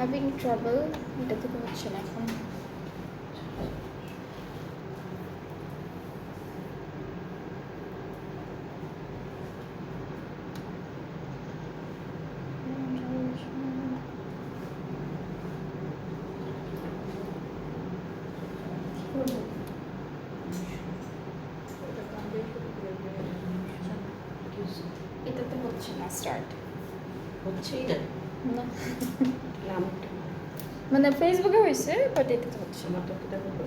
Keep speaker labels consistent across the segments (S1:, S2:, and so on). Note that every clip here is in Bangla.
S1: হ্যাভিং ট্রাবল, এটা থেকে হচ্ছে না এখন। এটাতে হচ্ছে না স্টার্ট,
S2: হচ্ছেই না।
S1: না
S2: আমারটা
S1: মানে ফেসবুকে হয়েছে বাট এটাতে হচ্ছে না।
S2: আমার তো দেখো তো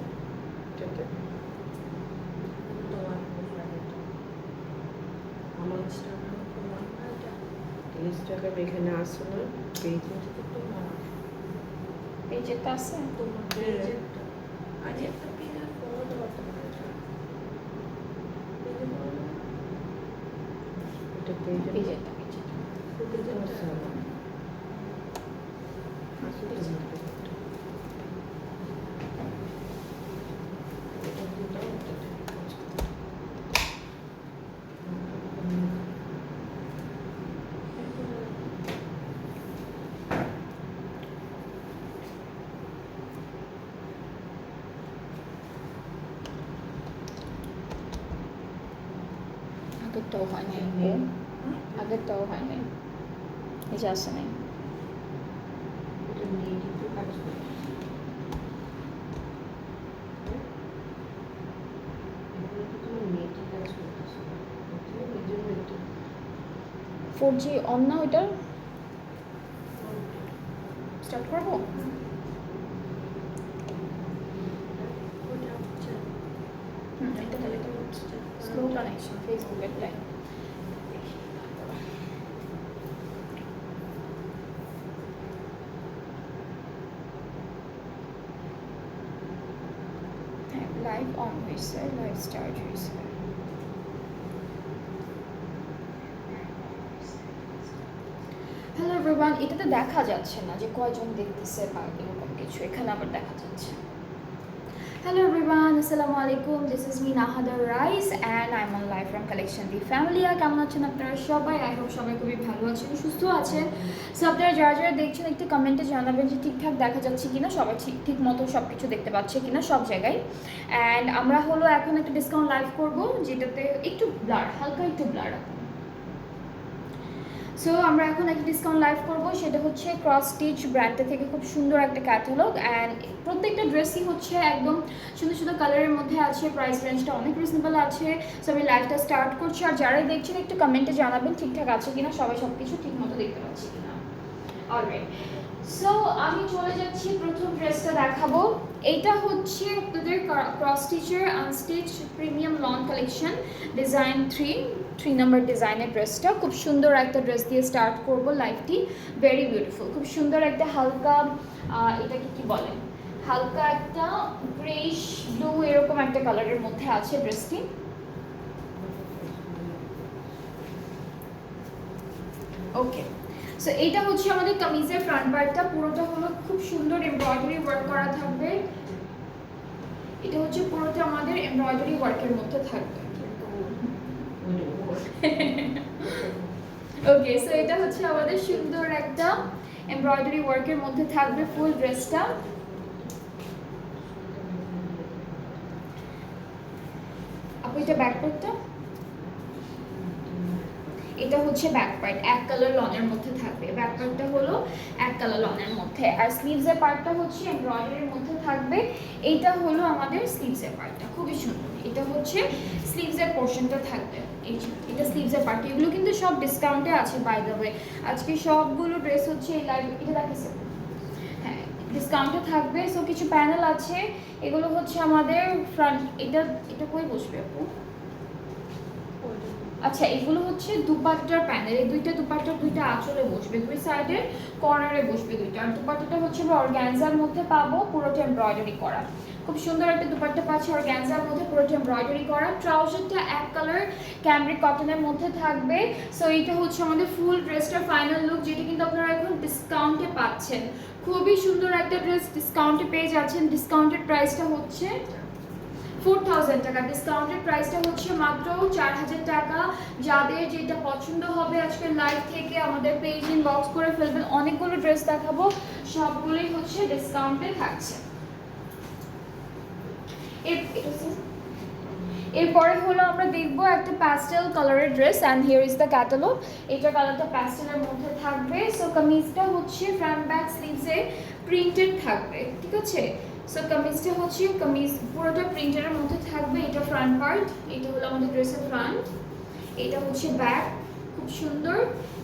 S2: এটাতে আমার ইনস্টাগ্রাম এখানে আসো না, পেজে
S1: পেজেরটা আছে
S2: তোমার পেজে আজ একটা পেজ আর ফলো দেওয়া তোমার এটা পেজে
S1: পেজেরটা
S2: পেজে আছে আমার আসলে
S1: আগেরটাও হয় নাই, আগেরটাও হয় নাই, এই যে আসে নাই।
S2: এটা নিয়ে কিন্তু কাজ করে। এগুলো তো তোমার নেটে কাজ করতেছে না, এই জন্য একটু
S1: 4G অন না ওইটা স্টার্ট করবো। এটা খালি স্লো কানেকশন ফেসবুকের টাইম। হ্যাঁ লাইভ অন হয়েছে, লাইভ স্টার্ট হয়েছে। হ্যালো এভরিওয়ান, এটাতে দেখা যাচ্ছে না যে কয়জন দেখতেছে বা এরকম কিছু, এখানে আবার দেখা যাচ্ছে। হ্যালো এভরিওয়ান, আসসালামু আলাইকুম, this is me নাহাদা rice and I am on live from collection the Familia. কেমন আছেন আপনারা সবাই? আই হোপ সবাই খুবই ভালো আছেন, সুস্থ আছেন। সো আপনারা যারা যারা দেখছেন একটু কমেন্টে জানাবেন যে ঠিকঠাক দেখা যাচ্ছে কিনা, সবাই ঠিক মতো সব কিছু দেখতে পাচ্ছে কিনা সব জায়গায়। অ্যান্ড আমরা হলো এখন একটা ডিসকাউন্ট লাইভ করবো যেটাতে একটু ব্লার, হালকা একটু ব্লার। সো আমরা এখন একটা ডিসকাউন্ট লাইভ করবো, সেটা হচ্ছে ক্রস স্টিচ ব্র্যান্ডটা থেকে খুব সুন্দর একটা ক্যাটালগ। অ্যান্ড প্রত্যেকটা ড্রেসই হচ্ছে একদম সুন্দর সুন্দর কালারের মধ্যে আছে, প্রাইস রেঞ্জটা অনেক রিজনেবল আছে। সো আমি লাইভটা স্টার্ট করছি, আর যারাই দেখছেন একটু কমেন্টে জানাবেন ঠিকঠাক আছে কিনা, সবাই সব কিছু ঠিক মতো দেখতে পাচ্ছি কিনা। অলরাইট, সো আমি চলে যাচ্ছি প্রথম ড্রেসটা দেখাবো। এইটা হচ্ছে আপনাদের ক্রস স্টিচের unstitch premium loan collection design 3 number ডিজাইনের ড্রেসটা। খুব সুন্দর একটা ড্রেস দিয়ে স্টার্ট করব লাইভটি। ভেরি বিউটিফুল, খুব সুন্দর একটা হালকা, এটাকে কি বলে, হালকা একটা গ্রেইশ ব্লু এরকম একটা কালারের মধ্যে আছে ড্রেসটি। ওকে, সো এইটা হচ্ছে আমাদের কামিজের ফ্রন্ট পার্টটা, পুরোটা হলো খুব সুন্দর এমব্রয়ডারি ওয়ার্ক করা থাকবে। এটা হচ্ছে পুরোটা আমাদের এমব্রয়ডারি ওয়ার্কের মধ্যে থাকবে। ওকে, সো এটা হচ্ছে আমাদের সুন্দর একটা এমব্রয়ডারি ওয়ার্কের মধ্যে থাকবে ফুল ড্রেসটা। আপু এটা ব্যাক পার্টটা, এটা হচ্ছে ব্যাক পার্ট, এক কালার লনের মধ্যে থাকবে। ব্যাক পার্টটা হলো এক কালার লনের মধ্যে, আর স্লিভসের পার্টটা হচ্ছে এমব্রয়ডারির মধ্যে থাকবে। এইটা হলো আমাদের স্লিভসের পার্টটা, খুবই সুন্দর। এটা হচ্ছে স্লিভসের পোর্শনটা থাকবে, এই যে এটা স্লিভসের পার্ট। এগুলো কিন্তু সব ডিসকাউন্টে আছে বাই দ্য ওয়ে, আজকে সবগুলো ড্রেস হচ্ছে এই লাইভ, এটা দেখাচ্ছে হ্যাঁ ডিসকাউন্টে থাকবে। সো কিছু প্যানেল আছে, এগুলো হচ্ছে আমাদের ফ্রন্ট। এটা কই বসবে আপু? আচ্ছা, এগুলো হচ্ছে দুপাট্টার প্যানেল, এই দুইটা দুপাট্টার দুইটা আঁচলে বসবে, দুই সাইডের কর্নারে বসবে দুইটা। আর দুপাট্টাটা হচ্ছে আমরা অর্গানজার মধ্যে পাবো, পুরোটা এমব্রয়ডারি করা। খুব সুন্দর একটা দুপাট্টা পাচ্ছি অর্গানজার মধ্যে, পুরোটা এমব্রয়ডারি করা। ট্রাউজারটা এক কালার ক্যামব্রিক কটনের মধ্যে থাকবে। সো এইটা হচ্ছে আমাদের ফুল ড্রেসটার ফাইনাল লুক, যেটা কিন্তু আপনারা এখন ডিসকাউন্টে পাচ্ছেন। খুবই সুন্দর একটা ড্রেস ডিসকাউন্টে পেয়ে যাচ্ছেন। ডিসকাউন্টেড প্রাইসটা হচ্ছে 4000 টাকা, ডিসকাউন্টেড প্রাইসটা হচ্ছে মাত্র 4000 টাকা। যাদের যেটা পছন্দ হবে আজকের লাইভ থেকে আমাদের পেজ ইনবক্স করে ফেলবেন। অনেকগুলো ড্রেস দেখাবো, সবগুলোই হচ্ছে ডিসকাউন্টে থাকছে। এরপরে হলো আমরা দেখব একটা প্যাস্টেল কালারের dress and here is the catalogue. এটা কালারটা প্যাস্টেলের মধ্যে থাকবে। সো কামিজটা হচ্ছে ফ্রন্ট ব্যাক স্লিভসে প্রিন্টেড থাকবে, ঠিক আছে। সো কামিজটা হচ্ছে কামিজ পুরোটা প্রিন্টের মধ্যে থাকবে। এটা ফ্রন্ট পার্ট, এটা হলো আমাদের ড্রেসের ফ্রন্ট, এটা হচ্ছে ব্যাক, খুব সুন্দর।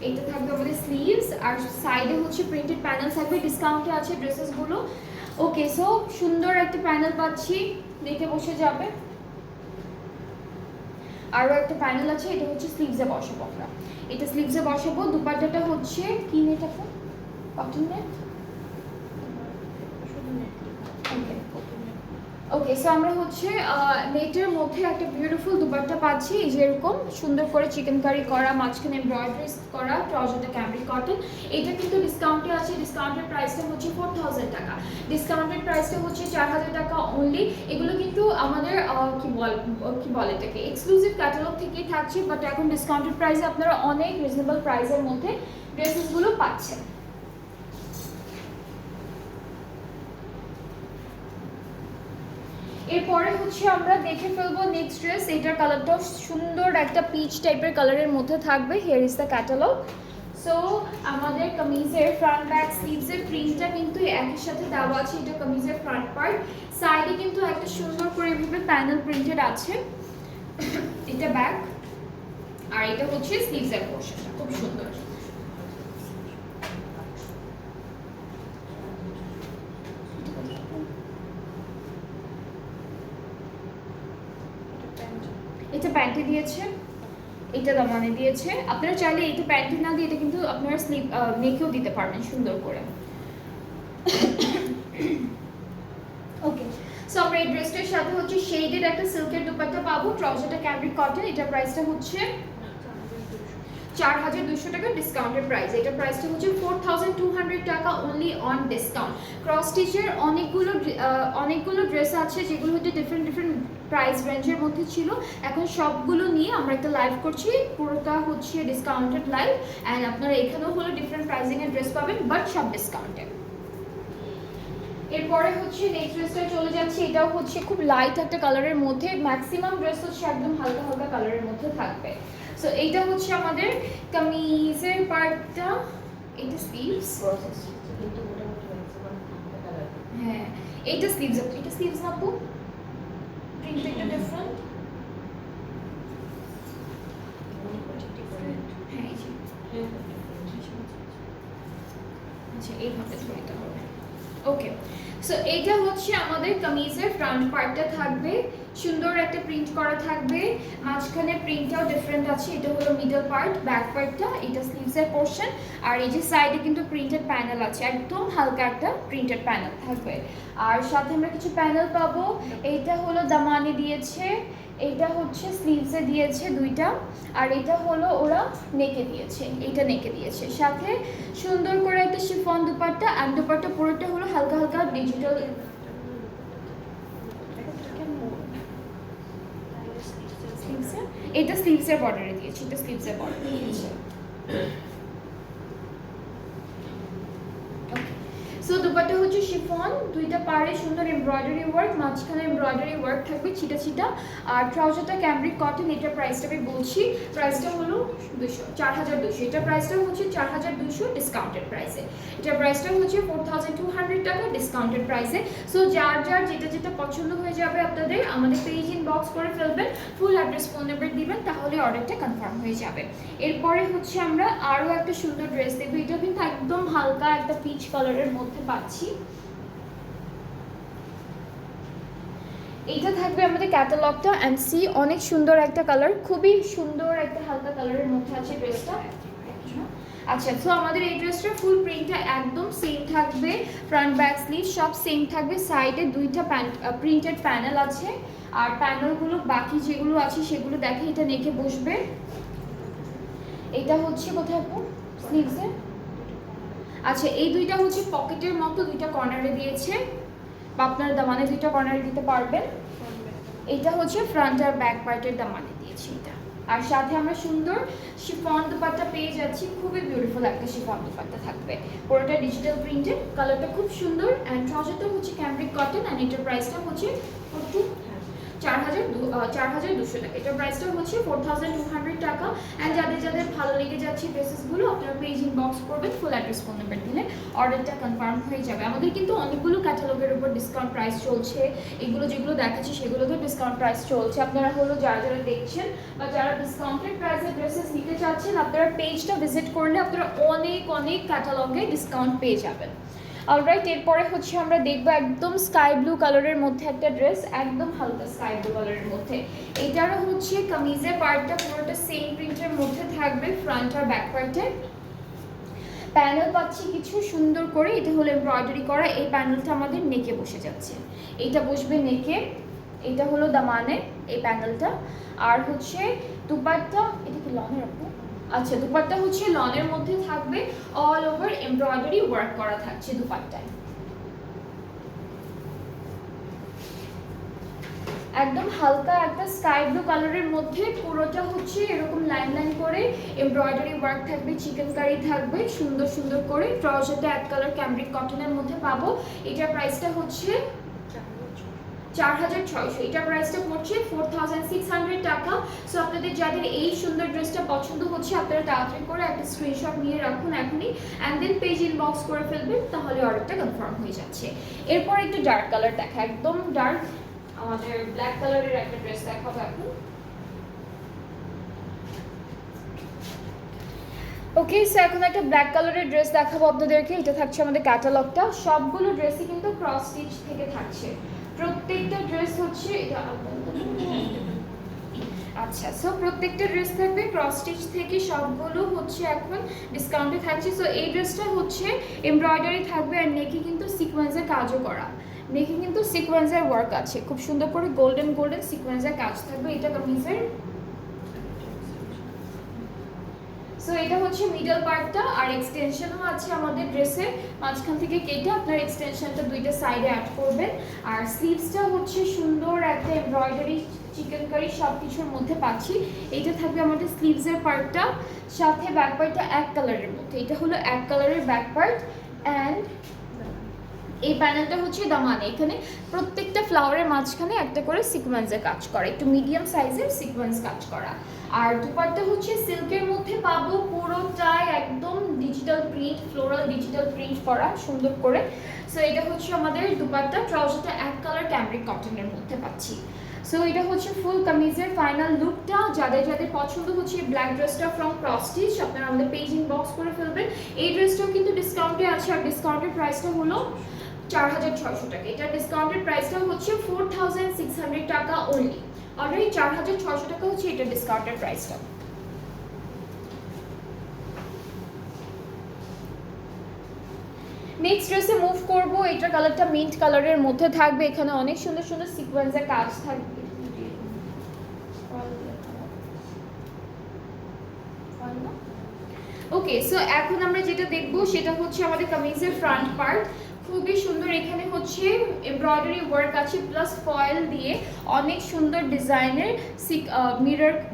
S1: এটা থাকবে আমাদের স্লিভস আর সাইডে হচ্ছে প্রিন্টেড প্যানেল থাকবে। ডিসকাউন্টে আছে ড্রেসেসগুলো। ওকে, সো সুন্দর একটা প্যানেল পাচ্ছি, দেখে বসে যাবে। আরও একটা প্যানেল আছে, এটা হচ্ছে স্লিভসে বসাবো আমরা, এটা স্লিভসে বসাবো। দুপাট্টাটা হচ্ছে কি নেট আপু? Cotton net. ওকে, সো আমরা হচ্ছে নেটের মধ্যে একটা বিউটিফুল দুপাট্টা পাচ্ছি, এই যে এরকম সুন্দর করে চিকেন কারি করা, মাঝখানে এমব্রয়ডারি করা, ট্রাউজারটা ক্যামব্রিক কটন। এটা কিন্তু ডিসকাউন্টে আছে। ডিসকাউন্টের প্রাইসটা হচ্ছে 4000 টাকা। ডিসকাউন্টেড প্রাইসটা হচ্ছে 4000 টাকা অনলি। এগুলো কিন্তু আমাদের কি বলে এটাকে এক্সক্লুসিভ ক্যাটালগ থেকেই থাকছে, বাট এখন ডিসকাউন্টেড প্রাইসে আপনারা অনেক রিজনেবল প্রাইসের মধ্যে ড্রেসেসগুলো পাচ্ছেন। এরপরে হচ্ছে আমরা দেখে ফেলবো নেক্সট ড্রেস। এটার কালারটা সুন্দর একটা পিচ টাইপের কালারের মধ্যে থাকবে। Here is the catalogue. So আমাদের কামিজের ফ্রন্ট ব্যাক স্লিভসের প্রিন্টটা কিন্তু একই সাথে দেওয়া আছে। এটা কামিজের ফ্রন্ট পার্ট, সাইডে কিন্তু একটা সুন্দর করে এভাবে প্যানেল প্রিন্টেড আছে। এটা ব্যাক আর এটা হচ্ছে স্লিভসের পোর্শনটা, খুব সুন্দর। এটা প্যান্টে দিয়েছে, এটা দামানে দিয়েছে। আপনারা চাইলে এটা প্যান্টে না দিয়ে এটা কিন্তু আপনারা স্লিভ নেকেও দিতে পারবেন সুন্দর করে। ওকে, সো আমরা এই ড্রেসটার সাথে হচ্ছে শেডেড একটা সিল্কের দুপাট্টা পাবো। ট্রাউজারটা ক্যামব্রিক কটন। এটার প্রাইসটা হচ্ছে 4200 টাকা ডিসকাউন্টের প্রাইস। এটা প্রাইসটা হচ্ছে 4200 টাকা অনলি অন ডিসকাউন্ট। ক্রস স্টিচের অনেকগুলো ড্রেস আছে যেগুলো হচ্ছে ডিফারেন্ট প্রাইস রেঞ্জের মধ্যে ছিল। এখন সবগুলো নিয়ে আমরা একটা লাইভ করছি, পুরোটা হচ্ছে ডিসকাউন্টেড লাইভ। অ্যান্ড আপনারা এখানেও হলো ডিফারেন্ট প্রাইসিংয়ের ড্রেস পাবেন, বাট সব ডিসকাউন্টে। এরপরে হচ্ছে নেক্সট ড্রেসটা চলে যাচ্ছে। এটাও হচ্ছে খুব লাইট একটা কালারের মধ্যে। ম্যাক্সিমাম ড্রেস হচ্ছে একদম হালকা হালকা কালারের মধ্যে থাকবে। সো এইটা হচ্ছে আমাদের কামিজের পার্টটা, এটা স্লিভস।
S2: কিন্তু মোটামুটি ম্যাক্সিমাম কালার।
S1: হ্যাঁ, এটা স্লিভস না আপু, প্রিন্ট একটা ডিফারেন্ট। হ্যাঁ, এই যে আচ্ছা এইভাবে ধরতে হবে। ওকে, সো এইটা হচ্ছে আমাদের কামিজের ফ্রন্ট পার্টটা থাকবে, সুন্দর একটা প্রিন্ট করা থাকবে। মাঝখানে প্রিন্টটাও ডিফারেন্ট আছে। এটা হলো মিডল পার্ট, ব্যাক পার্টটা, এটা স্লিভসের পোর্শন। আর এই যে সাইডে কিন্তু প্রিন্টেড প্যানেল আছে, একদম হালকা একটা প্রিন্টেড প্যানেল থাকবে। আর সাথে আমরা কিছু প্যানেল পাবো। এইটা হলো দামানে দিয়েছে, এইটা হচ্ছে স্লিভসে দিয়েছে দুইটা, আর এটা হলো ওরা নেকে দিয়েছে, এইটা নেকে দিয়েছে। সাথে সুন্দর করে একটা শিফন দুপাট্টা, আর দুপাট্টা পুরোটা হলো হালকা হালকা ডিজিটাল। এটা স্লিভসের বর্ডারে দিয়েছে, এটা স্লিভসের বর্ডারে দিয়েছে। সো দুপাট্টা হচ্ছে শিফন, দুইটা পাড়ে সুন্দর এমব্রয়ডারি ওয়ার্ক, মাঝখানে এমব্রয়ডারি ওয়ার্ক থাকবে ছিটা ছিটা। আর ট্রাউজারটা ক্যামব্রিক কটন। এটার প্রাইসটা আমি বলছি, প্রাইসটা হলো 4200। এটার প্রাইসটা হচ্ছে 4200 ডিসকাউন্টেড প্রাইসে। এটার প্রাইসটা হচ্ছে 4200 টাকা ডিসকাউন্টেড প্রাইসে। সো যার যেটা পছন্দ হয়ে যাবে আপনাদের আমাদের পেজ ইনবক্স করে ফেলবেন, ফুল অ্যাড্রেস ফোন নাম্বার দিবেন, তাহলে অর্ডারটা কনফার্ম হয়ে যাবে। এরপরে হচ্ছে আমরা আরও একটা সুন্দর ড্রেস দেখবো। এটা কিন্তু একদম হালকা একটা পিচ কালারের মধ্যে পাচ্ছি। এইটা থাকবে আমাদের ক্যাটালগটা অ্যান্ড সি, অনেক সুন্দর একটা কালার, খুবই সুন্দর একটা হালকা কালারের মধ্যে আছে ড্রেসটা। আচ্ছা, তো আমাদের এই ড্রেসটার ফুল প্রিন্টটা একদম সেম থাকবে, ফ্রন্ট ব্যাক স্লিভ সব সেম থাকবে। সাইডে দুইটা প্রিন্টেড প্যানেল আছে, আর প্যানেলগুলো বাকি যেগুলো আছে সেগুলো দেখে এটা নেকে বসবে। এটা হচ্ছে কোথায় আপু স্লিভসে? আচ্ছা, এই দুইটা হচ্ছে পকেটের মতো দুইটা কর্নারে দিয়েছে, বা আপনারা দামানে দুইটা কর্নারে দিতে পারবেন। এটা হচ্ছে ফ্রন্ট আর ব্যাক পার্টের দামানে দিয়েছি এটা। আর সাথে আমরা সুন্দর শিফন দুপাট্টা পেয়ে যাচ্ছি, খুবই বিউটিফুল একটা শিফন দুপাট্টা থাকবে, পুরোটা ডিজিটাল প্রিন্টেড, কালারটা খুব সুন্দর। অ্যান্ড ট্রাউজারটা হচ্ছে ক্যামব্রিক কটন, অ্যান্ড এটার প্রাইসটা হচ্ছে 4,200 টাকা। এটার প্রাইসটা হচ্ছে 4,200 টাকা। অ্যান্ড যাদের যাদের ভালো লেগে যাচ্ছে ড্রেসেসগুলো, আপনারা পেজ ইনবক্স করবেন, ফুল অ্যাড্রেস ফোন নাম্বার দিলে অর্ডারটা কনফার্ম হয়ে যাবে। আমাদের কিন্তু অনেকগুলো ক্যাটালগের উপর ডিসকাউন্ট প্রাইস চলছে, এগুলো যেগুলো দেখাচ্ছি সেগুলোতে ডিসকাউন্ট প্রাইস চলছে। আপনারা হলো যারা যারা দেখছেন বা যারা ডিসকাউন্টেড প্রাইসে ড্রেসেস নিতে চাচ্ছেন, আপনারা পেজটা ভিজিট করলে আপনারা অনেক অনেক ক্যাটালগে ডিসকাউন্ট পেয়ে যাবেন। অলরাইট, এরপরে হচ্ছে আমরা দেখবো একদম স্কাই ব্লু কালারের মধ্যে একটা ড্রেস, একদম হালকা স্কাই ব্লু কালারের মধ্যে। এটারও হচ্ছে কামিজের পার্টটা পুরোটা সেম প্রিন্টের মধ্যে থাকবে, ফ্রন্ট আর ব্যাক পার্টে প্যানেল পাচ্ছি কিছু সুন্দর করে, এটা হলো এমব্রয়ডারি করা। এই প্যানেলটা আমাদের নেকে বসে যাচ্ছে, এইটা বসবে নেকে, এটা হলো দামানে এই প্যানেলটা। আর হচ্ছে দুপাট্টা, এটা কি লনের আপু? আচ্ছা, দুপাট্টা হচ্ছে লনের মধ্যে থাকবে, অল ওভার এমব্রয়ডারি ওয়ার্ক করা থাকছে দুপাট্টায়। একদম হালকা একটা স্কাই ব্লু কালারের মধ্যে পুরোটা হচ্ছে এরকম লাইন লাইন করে এমব্রয়ডারি ওয়ার্ক থাকবে, চিকেন কারি থাকবে সুন্দর সুন্দর করে। ট্রাউজারটা এক কালার ক্যামব্রিক কটনের মধ্যে পাবো। এটার প্রাইসটা হচ্ছে 4,600, এটার প্রাইসটা পড়ছে 4,600 টাকা। সো আপনাদের যাদের এই সুন্দর ড্রেসটা পছন্দ হচ্ছে, আপনারা তাড়াতাড়ি করে একটা স্ক্রিনশট নিয়ে রাখুন এখনই, অ্যান্ড দেন পেজ ইনবক্স করে ফেলবেন, তাহলে অর্ডারটা কনফার্ম হয়ে যাচ্ছে। এরপর একটু ডার্ক কালার দেখা, একদম ডার্ক আমাদের ব্ল্যাক কালারের একটা ড্রেস দেখাবো এখন। ওকে, সো এখন একটা ব্ল্যাক কালারের ড্রেস দেখাবো আপনাদেরকে। এটা থাকছে আমাদের ক্যাটালগটা, সবগুলো ড্রেসই কিন্তু ক্রস স্টিচ থেকে থাকছে, প্রত্যেকটা ড্রেস হচ্ছে এটা। আচ্ছা, সো প্রত্যেকটা ড্রেস থাকবে ক্রস স্টিচ থেকে, সবগুলো হচ্ছে এখন ডিসকাউন্টে থাকছে। সো এই ড্রেসটা হচ্ছে এমব্রয়ডারি থাকবে, আর নেকে কিন্তু সিকোয়েন্সের কাজও করা, নেকে কিন্তু সিকোয়েন্সের ওয়ার্ক আছে, খুব সুন্দর করে গোল্ডেন গোল্ডেন সিকোয়েন্সের কাজ থাকবে। এটা কামিজের, সো এটা হচ্ছে মিডল পার্টটা, আর এক্সটেনশনও আছে আমাদের ড্রেসে, মাঝখান থেকে কেটে আপনার এক্সটেনশনটা দুইটা সাইডে অ্যাড করবেন। আর স্লিভসটা হচ্ছে সুন্দর একটা এমব্রয়ডারি চিকেন কারি সব কিছুর মধ্যে পাচ্ছি। এইটা থাকবে আমাদের স্লিভসের পার্টটা, সাথে ব্যাক পার্টটা এক কালারের মধ্যে, এটা হলো এক কালারের ব্যাক পার্ট। অ্যান্ড এই প্যানেলটা হচ্ছে দামানে, এখানে প্রত্যেকটা ফ্লাওয়ারের মাঝখানে একটা করে সিকোয়েন্সের কাজ করা, একটু মিডিয়াম সাইজের সিকোয়েন্স কাজ করা। আর দুপাট্টা হচ্ছে সিল্কের মধ্যে পাবো, পুরোটাই একদম digital print, floral digital print করা সুন্দর করে। সো এটা হচ্ছে আমাদের দুপাট্টা, ট্রাউজারটা এক কালার ক্যামব্রিক কটনের মধ্যে পাচ্ছি। সো এটা হচ্ছে ফুল কামিজের ফাইনাল লুকটা। যাদের যাদের পছন্দ হচ্ছে ব্ল্যাক ড্রেসটা ফ্রম ক্রস স্টিচ, আপনারা আমাদের পেজ ইনবক্স করে ফেলবেন। এই ড্রেসটাও কিন্তু ডিসকাউন্টে আছে, আর ডিসকাউন্টের প্রাইসটা হলো 4,600 টাকা। এটা ডিসকাউন্টেড প্রাইসটা হচ্ছে 4,600 টাকা অনলি। অলরেডি 4,600 টাকা হচ্ছে এটা ডিসকাউন্টেড প্রাইসটা। নেক্সট ড্রেসে মুভ করব, এটা কালারটা মিন্ট কালারের মধ্যে থাকবে, এখানে অনেক সুন্দর সুন্দর সিকোয়েন্সের কাজ থাকবে। ওকে, সো এখন আমরা যেটা দেখব সেটা হচ্ছে আমাদের কামিজের ফ্রন্ট পার্ট, খুবই সুন্দর। এখানে হচ্ছে এমব্রয়ডারি ওয়ার্ক আছে, প্লাস ফয়েল দিয়ে অনেক সুন্দর ডিজাইনের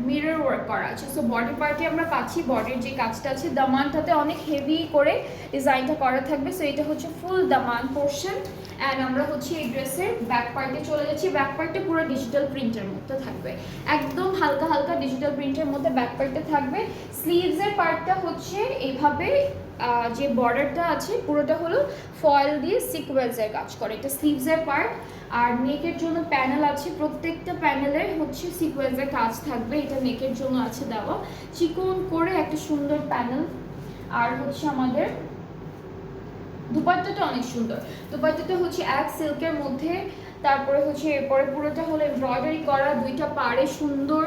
S1: মিরর ওয়ার্ক করা আছে। সো বডি পার্টে আমরা পাচ্ছি, বডির যে কাজটা আছে দামানটাতে অনেক হেভি করে ডিজাইনটা করা থাকবে। সো এটা হচ্ছে ফুল দামান পোর্শন। অ্যান্ড আমরা হচ্ছে এই ড্রেসের ব্যাক পার্টে চলে যাচ্ছি, ব্যাক পার্টে পুরো ডিজিটাল প্রিন্টের মধ্যে থাকবে, একদম হালকা হালকা ডিজিটাল প্রিন্টের মধ্যে ব্যাক পার্টে থাকবে। স্লিভসের পার্টটা হচ্ছে এইভাবে, যে বর্ডারটা আছে পুরোটা হলো ফয়েল দিয়ে সিকোয়েন্সের কাজ করে, এটা স্লিভসের পার্ট। আর নেকের জন্য প্যানেল আছে, প্রত্যেকটা প্যানেলে হচ্ছে সিকোয়েন্সের কাজ থাকবে, এটা নেকের জন্য আছে দেওয়া চিকন করে একটা সুন্দর প্যানেল। আর হচ্ছে আমাদের দুপাট্টাটা অনেক সুন্দর, দুপাট্টাটা হচ্ছে এক সিল্কের মধ্যে, তারপরে হচ্ছে এরপরে পুরোটা হলো এমব্রয়ডারি করা, দুইটা পাড়ে সুন্দর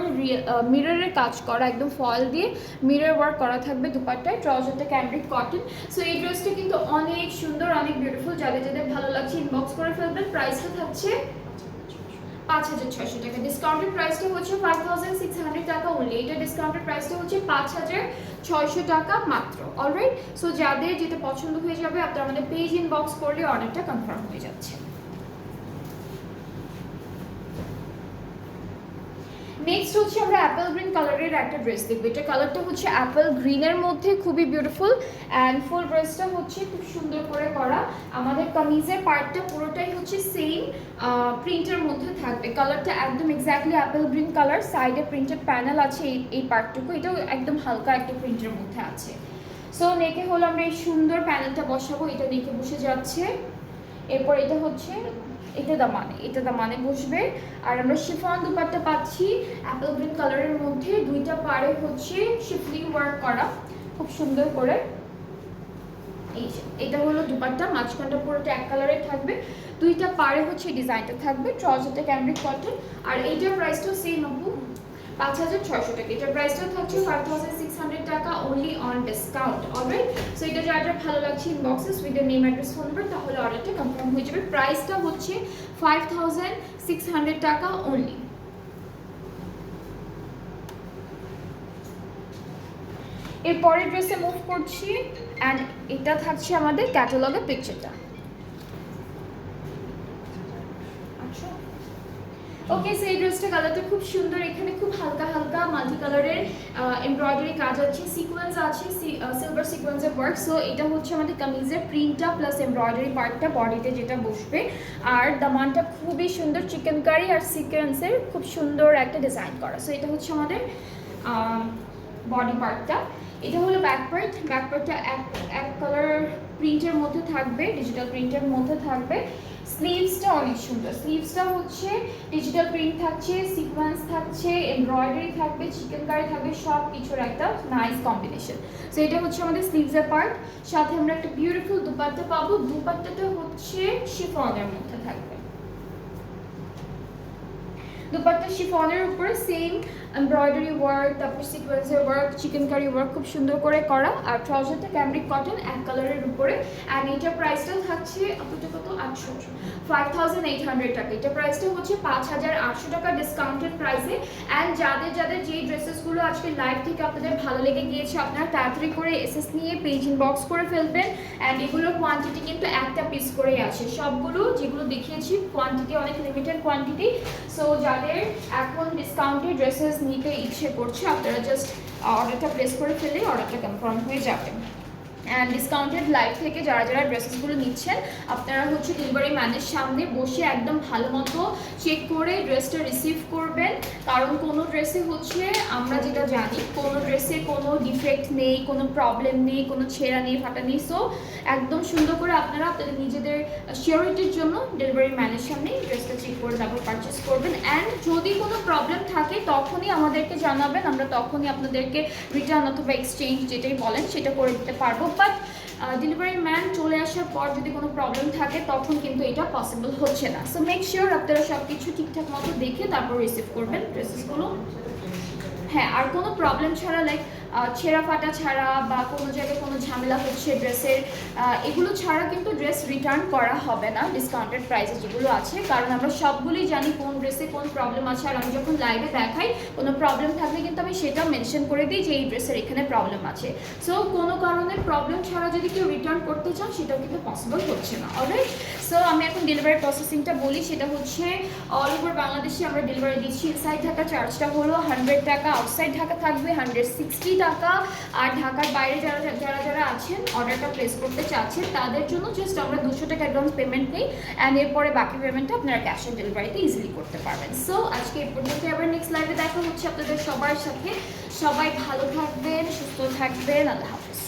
S1: মিররের কাজ করা, একদম ফয়েল দিয়ে মিরর ওয়ার্ক করা থাকবে দুপাট্টায়। ট্রাউজারটা ক্যামব্রিক কটন। সো এই ড্রেসটা কিন্তু অনেক সুন্দর, অনেক বিউটিফুল, যাদের যাদের ভালো লাগছে ইনবক্স করে ফেলবেন। প্রাইসটা থাকছে 5,600 টাকা, ডিসকাউন্টেড প্রাইসটা হচ্ছে 5,600 টাকা অনলি। এটা ডিসকাউন্টেড প্রাইসটা হচ্ছে 5,600 টাকা মাত্র। অলরাইট, সো যাদের যেটা পছন্দ হয়ে যাবে আপনারা আমাদের পেজ ইনবক্স করলে অর্ডারটা কনফার্ম হয়ে যাচ্ছে। নেক্সট হচ্ছে আমরা অ্যাপেল গ্রিন কালারের একটা ড্রেস দেখবো। এটা কালারটা হচ্ছে অ্যাপেল গ্রিনের মধ্যে, খুবই বিউটিফুল অ্যান্ড ফুল ড্রেসটা হচ্ছে খুব সুন্দর করে করা। আমাদের কামিজের পার্টটা পুরোটাই হচ্ছে সেম প্রিন্টের মধ্যে থাকবে। কালারটা একদম এক্স্যাক্টলি অ্যাপেল গ্রিন কালার, সাইডে প্রিন্টেড প্যানেল আছে এই পার্টটুকু, এটাও একদম হালকা একটা প্রিন্টের মধ্যে আছে। সো নেকে হলো আমরা এই সুন্দর প্যানেলটা বসাবো, এটা নেকে বসে যাচ্ছে। এরপর এটা হচ্ছে এটা দামানে বসবে। আর আমরা শিফন দুপাট্টা পাচ্ছি অ্যাপেল গ্রিন কালারের মধ্যে, দুইটা পাড়ে হচ্ছে শিফলিং ওয়ার্ক করা খুব সুন্দর করে। এই যে এটা হলো দুপাট্টা, মাঝখানটা পুরোটা এক কালারের থাকবে, দুইটা পাড়ে হচ্ছে ডিজাইনটা থাকবে। ট্রাউজারটা ক্যামব্রিক কটন। আর এইটার প্রাইসটাও সেম আপু, 5600 টাকা। এটার প্রাইসটা থাকছে 5600 টাকা only on discount. Alright, so এটা যার ভালো লাগছে inboxes with the name address phone number, তাহলে অর্ডারটা কনফার্ম হয়ে যাবে। প্রাইসটা হচ্ছে 5600 টাকা অনলি। এরপরের ড্রেসে মুভ করছি অ্যান্ড এটা থাকছে আমাদের ক্যাটালগের পিকচারটা। ওকে, সেই ড্রেসটা কালারটা খুব সুন্দর, এখানে খুব হালকা হালকা মাল্টি কালারের এমব্রয়ডারি কাজ আছে, সিকোয়েন্স আছে, সিলভার সিকোয়েন্সের ওয়ার্ক। সো এটা হচ্ছে আমাদের কামিজের প্রিন্টটা প্লাস এমব্রয়ডারি পার্টটা বডিতে যেটা বসবে। আর দামানটা খুবই সুন্দর, চিকেন কারি আর সিকোয়েন্সের খুব সুন্দর একটা ডিজাইন করা। সো এটা হচ্ছে আমাদের বডি পার্টটা। এটা হলো ব্যাক পার্টটা এক কালার প্রিন্টের মধ্যে থাকবে, ডিজিটাল প্রিন্টের মধ্যে থাকবে। স্লিভসটা অনেক সুন্দর, স্লিভসটা হচ্ছে ডিজিটাল প্রিন্ট থাকছে, সিকোয়েন্স থাকছে, এমব্রয়ডারি থাকবে, চিকেন কারি থাকবে, সব কিছুর একটা নাইস কম্বিনেশন। সো এটা হচ্ছে আমাদের স্লিভসের পার্ট। সাথে আমরা একটা বিউটিফুল দুপাট্টা পাবো, দুপাট্টাটা হচ্ছে শিফনের মধ্যে থাকবে। দুপাট্টা শিফনের উপরে সেম এমব্রয়ডারি ওয়ার্ক, তারপর সিকোয়েন্সের ওয়ার্ক, চিকেন কারি ওয়ার্ক খুব সুন্দর করে করা। আর ট্রাউজারটা ক্যামব্রিক কটন এক কালারের উপরে। অ্যান্ড এইটার প্রাইসটা থাকছে আপনাদের কত, 5800 টাকা। এটা প্রাইসটা হচ্ছে 5800 টাকা ডিসকাউন্টেড প্রাইসে। অ্যান্ড যাদের যেই ড্রেসেসগুলো আজকে লাইভ থেকে আপনাদের ভালো লেগে গিয়েছে, আপনারা তাড়াতাড়ি করে এসএস নিয়ে পেজ ইনবক্স করে ফেলবেন। অ্যান্ড এগুলোর কোয়ান্টিটি কিন্তু একটা পিস করেই আছে, সবগুলো যেগুলো দেখিয়েছি কোয়ান্টিটি অনেক লিমিটেড কোয়ান্টিটি। সো যাদের এখন ডিসকাউন্টেড ড্রেসেস নিতে ইচ্ছে করছে, আপনারা জাস্ট অর্ডারটা প্লেস করে ফেলে অর্ডারটা কনফার্ম হয়ে যাবে। অ্যান্ড ডিসকাউন্টেড লাইভ থেকে যারা ড্রেসেসগুলো নিচ্ছেন, আপনারা হচ্ছে ডেলিভারি ম্যানের সামনে বসে একদম ভালো মতো চেক করে ড্রেসটা রিসিভ করবেন। কারণ কোনো ড্রেসে হচ্ছে আমরা যেটা জানি, কোনো ড্রেসে কোনো ডিফেক্ট নেই, কোনো প্রবলেম নেই, কোনো ছেঁড়া নেই, ফাটা নেই। সো একদম সুন্দর করে আপনারা আপনাদের নিজেদের সিওরিটির জন্য ডেলিভারি ম্যানের সামনে ড্রেসটা চেক করে তারপর পারচেস করবেন। অ্যান্ড যদি কোনো প্রবলেম থাকে তখনই আমাদেরকে জানাবেন, আমরা তখনই আপনাদেরকে রিটার্ন অথবা এক্সচেঞ্জ যেটাই বলেন সেটা করে দিতে পারবো। বাট ডেলিভারি ম্যান চলে আসার পর যদি কোনো প্রবলেম থাকে তখন কিন্তু এটা পসিবল হচ্ছে না। সো মেক শিওর আপনারা সব কিছু ঠিকঠাক মতো দেখে তারপর রিসিভ করবেন ড্রেসেসগুলো। হ্যাঁ, আর কোনো প্রবলেম ছাড়া, লাইক ছেঁড়া ফাটা ছাড়া বা কোনো জায়গায় কোনো ঝামেলা হচ্ছে ড্রেসের, এগুলো ছাড়া কিন্তু ড্রেস রিটার্ন করা হবে না ডিসকাউন্টেড প্রাইসে যেগুলো আছে। কারণ আমরা সবগুলোই জানি কোন ড্রেসে কোন প্রবলেম আছে। আর আমি যখন লাইভে দেখাই কোনো প্রবলেম থাকলে কিন্তু আমি সেটাও মেনশন করে দিই যে এই ড্রেসের এখানে প্রবলেম আছে। সো কোনো কারণে প্রবলেম ছাড়া যদি কেউ রিটার্ন করতে চান সেটাও কিন্তু পসিবল হচ্ছে না। অলরাইট, সো আমি এখন ডেলিভারি প্রসেসিংটা বলি। সেটা হচ্ছে অল ওভার বাংলাদেশে আমরা ডেলিভারি দিচ্ছি। ইনসাইড ঢাকা চার্জটা হলো 100 টাকা, আউটসাইড ঢাকা থাকবে 160 টাকা। আর ঢাকার বাইরে যারা আছেন অর্ডারটা প্লেস করতে চাচ্ছেন তাদের জন্য জাস্ট আমরা 200 টাকা অ্যাডভান্স পেমেন্ট নিই। অ্যান্ড এরপরে বাকি পেমেন্টটা আপনারা ক্যাশ অন ডেলিভারিতে ইজিলি করতে পারবেন। সো আজকে এই পর্যন্ত, আবার নেক্সট লাইভে দেখা হচ্ছে আপনাদের সবার সাথে। সবাই ভালো থাকবেন, সুস্থ থাকবেন, আল্লাহ হাফেজ।